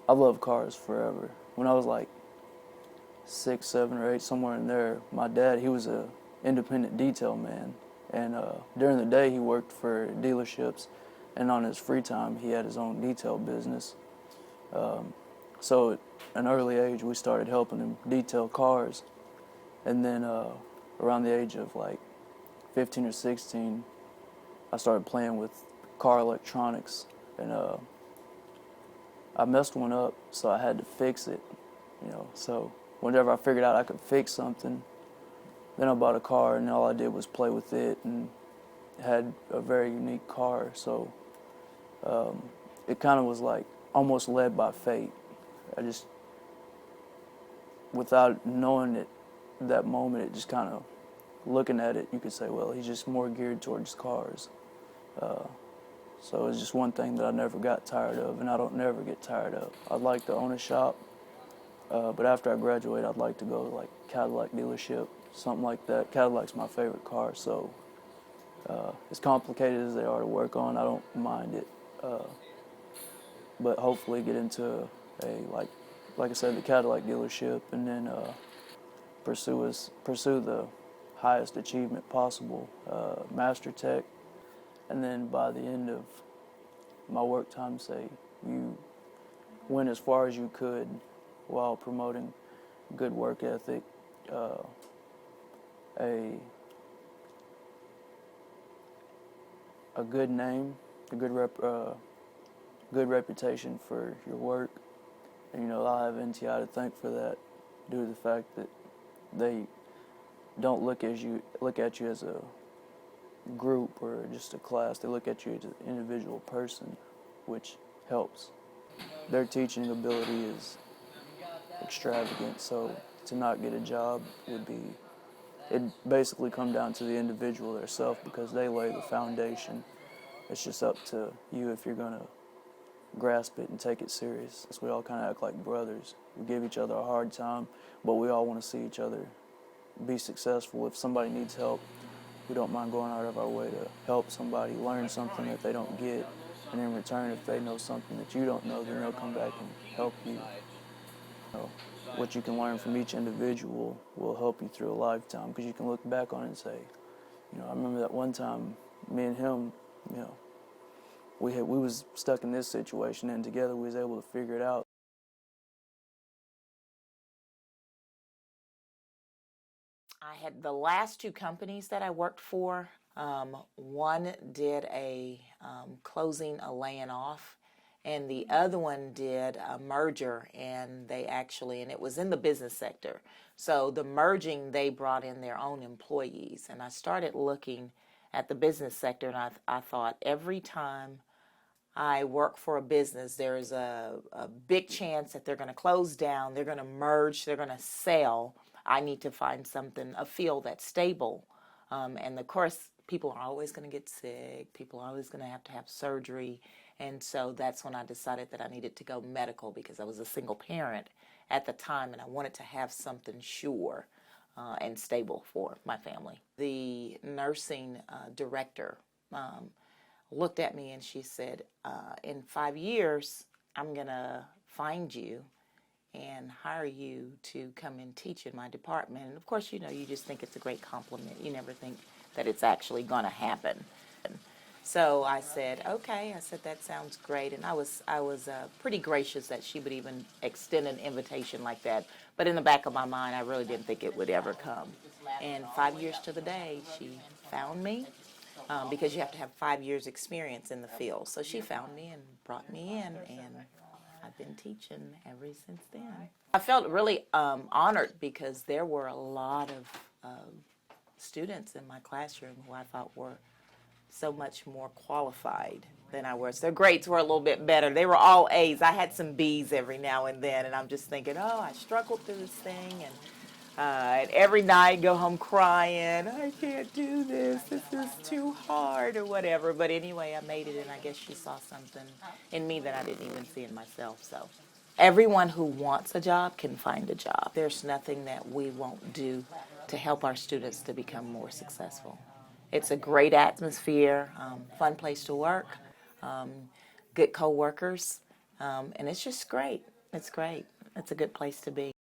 I've loved cars forever. When I was like 6, 7, or 8, somewhere in there, my dad, he was a independent detail man. And during the day, he worked for dealerships. And on his free time, he had his own detail business. So at an early age, we started helping him detail cars. And then around the age of like 15 or 16, I started playing with car electronics. And I messed one up, so I had to fix it. So whenever I figured out I could fix something, then I bought a car, and all I did was play with it, and had a very unique car. So it kind of was like almost led by fate. I just, without knowing it, that moment, it just kind of, looking at it, you could say, well, he's just more geared towards cars. So it's just one thing that I never got tired of, and I don't never get tired of. I'd like to own a shop, but after I graduate, I'd like to go to like Cadillac dealership, something like that. Cadillac's my favorite car, so as complicated as they are to work on, I don't mind it. But hopefully get into a like I said, the Cadillac dealership, and then pursue the highest achievement possible, Master Tech, and then by the end of my work time, say you went as far as you could while promoting good work ethic, a good name, a good reputation for your work. And I have NTI to thank for that, due to the fact that they don't look at you as a group or just a class. They look at you as an individual person, which helps. Their teaching ability is extravagant, so to not get a job it basically come down to the individual themselves, because they lay the foundation. It's just up to you if you're going to grasp it and take it serious. We all kind of act like brothers. We give each other a hard time, but we all want to see each other be successful. If somebody needs help, we don't mind going out of our way to help somebody learn something that they don't get. And in return, if they know something that you don't know, then they'll come back and help you. What you can learn from each individual will help you through a lifetime, because you can look back on it and say, I remember that one time, me and him, we was stuck in this situation, and together we was able to figure it out. I had the last two companies that I worked for. One did a closing, a laying off, and the other one did a merger, and and it was in the business sector. So the merging, they brought in their own employees, and I started looking at the business sector, and I thought every time I work for a business, there's a big chance that they're going to close down, they're going to merge, they're going to sell. I need to find a field that's stable. And of course, people are always going to get sick. People are always going to have surgery. And so that's when I decided that I needed to go medical, because I was a single parent at the time, and I wanted to have something sure and stable for my family. The nursing director looked at me and she said, in 5 years, I'm going to find you and hire you to come and teach in my department. And of course, you just think it's a great compliment. You never think that it's actually going to happen. So I said, okay. I said, that sounds great. And I was pretty gracious that she would even extend an invitation like that. But in the back of my mind, I really didn't think it would ever come. And 5 years to the day, she found me. Because you have to have 5 years experience in the field. So she found me and brought me in, and I've been teaching ever since then. I felt really honored, because there were a lot of students in my classroom who I thought were so much more qualified than I was. Their grades were a little bit better. They were all A's. I had some B's every now and then, and I'm just thinking, I struggled through this thing, and every night go home crying, I can't do this is too hard, or whatever. But anyway, I made it, and I guess she saw something in me that I didn't even see in myself. So everyone who wants a job can find a job. There's nothing that we won't do to help our students to become more successful. It's a great atmosphere, fun place to work, good co-workers, and it's just great. It's great. It's a good place to be.